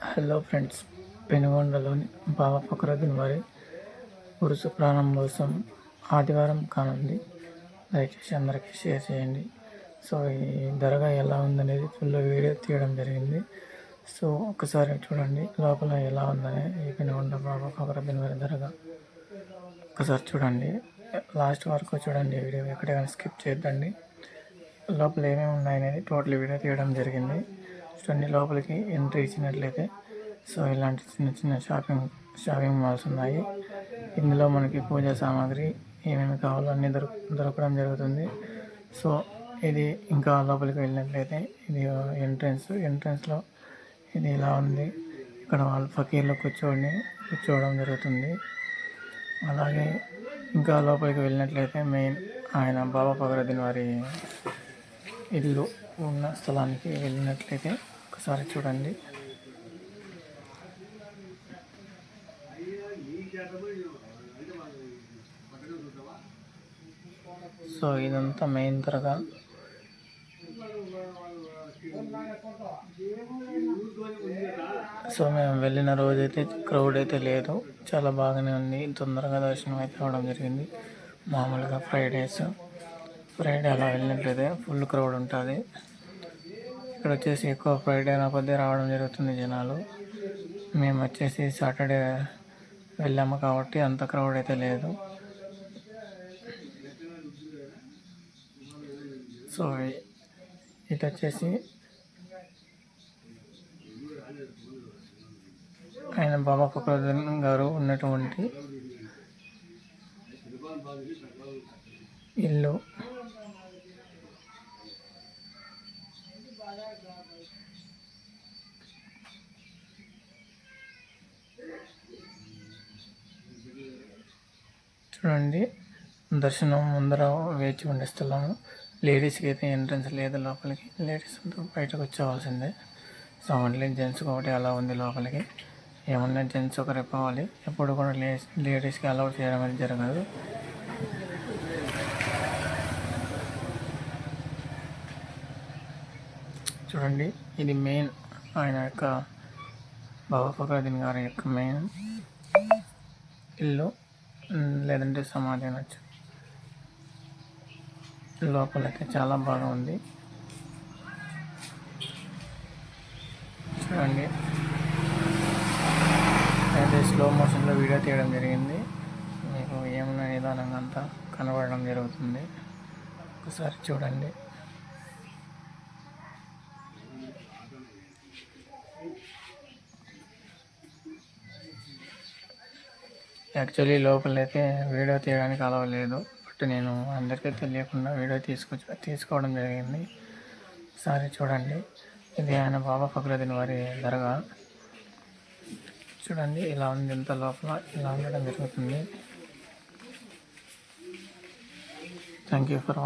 Hello friends, పెనుగొండలోని బాబా ఫక్రుద్దీన్ వారి ఉరుసు ప్రారంభోత్సవం ఆదివారం కానుంది. దయచేసి అందరికీ షేర్ చేయండి. సో ఈ దర్గా ఎలా ఉందనేది ఫుల్ వీడియో తీయడం జరిగింది. సో ఒకసారి చూడండి లోపల ఎలా ఉందనే ఈ పెనుగొండ బాబా ఫక్రుద్దీన్ వారి దర్గా ఒకసారి చూడండి. లాస్ట్ వరకు చూడండి వీడియో, ఎక్కడైనా స్కిప్ చేయొద్దండి. లోపల ఏమేమి ఉన్నాయనేది టోటల్ వీడియో తీయడం జరిగింది. చూడండి, లోపలికి ఎంట్రీ ఇచ్చినట్లయితే సో ఇలాంటి చిన్న చిన్న షాపింగ్ మాల్స్ ఉన్నాయి. ఇందులో మనకి పూజా సామాగ్రి ఏమేమి కావాలో అన్నీ దొరకడం జరుగుతుంది. సో ఇది ఇంకా లోపలికి వెళ్ళినట్లయితే ఇది ఎంట్రన్స్లో ఇది ఇలా ఉంది. ఇక్కడ వాళ్ళు ఫకీర్లు కూర్చోవడం జరుగుతుంది. అలాగే ఇంకా లోపలికి వెళ్ళినట్లయితే మెయిన్ ఆయన బాబా ఫక్రుద్దీన్ వారి ఇల్లు ఉన్న స్థలానికి వెళ్ళినట్లయితే ఒకసారి చూడండి. సో ఇదంతా మెయిన్ దర్గా. సో మేము వెళ్ళిన రోజైతే క్రౌడ్ అయితే లేదు, చాలా బాగానే ఉంది. తొందరగా దర్శనం అయితే అవడం జరిగింది. మామూలుగా ఫ్రైడే అలా వెళ్ళినట్లయితే ఫుల్ క్రౌడ్ ఉంటుంది. ఇక్కడ వచ్చేసి ఎక్కువ ఫ్రైడే కొద్దీ రావడం జరుగుతుంది జనాలు. మేము వచ్చేసి సాటర్డే వెళ్ళాము కాబట్టి అంత క్రౌడ్ అయితే లేదు. సో ఇది వచ్చేసి ఆయన బాబా ఫక్రుద్దీన్ గారు ఉన్నటువంటి ఇల్లు. చూడండి, దర్శనం ముందర వేచి ఉండే స్థలము. లేడీస్కి అయితే ఎంట్రన్స్ లేదు లోపలికి, లేడీస్ అంతా బయటకు వచ్చేవాల్సిందే. సో ఓన్లీ జెంట్స్ ఒకటి అలా ఉంది లోపలికి. ఏమన్నా జెంట్స్ ఒకరే పోవాలి, ఎప్పుడు కూడా లేడీస్కి అలౌట్ చేయడం అనేది జరగదు. చూడండి, ఇది మెయిన్ ఆయన యొక్క బాబా ఫక్రుద్దీన్ గారి యొక్క మెయిన్ ఇల్లు, లేదంటే సమాధి అనొచ్చు. లోపలైతే చాలా బాగా ఉంది. చూడండి, అయితే స్లో మోషన్లో వీడియో తీయడం జరిగింది. మీకు ఏమన్నా నిదానంగా అంతా కనబడడం జరుగుతుంది. ఒకసారి చూడండి. యాక్చువల్లీ లోపలైతే వీడియో తీయడానికి అలవలేదు, బట్ నేను అందరికీ తెలియకుండా వీడియో తీసుకోవడం జరిగింది. ఒకసారి చూడండి, ఇది ఆయన బాబా ఫక్రుద్దీన్ వారి దర్గా. చూడండి ఇలా ఉంది, ఇంత లోపల ఇలా ఉండడం జరుగుతుంది. Thank you for watching.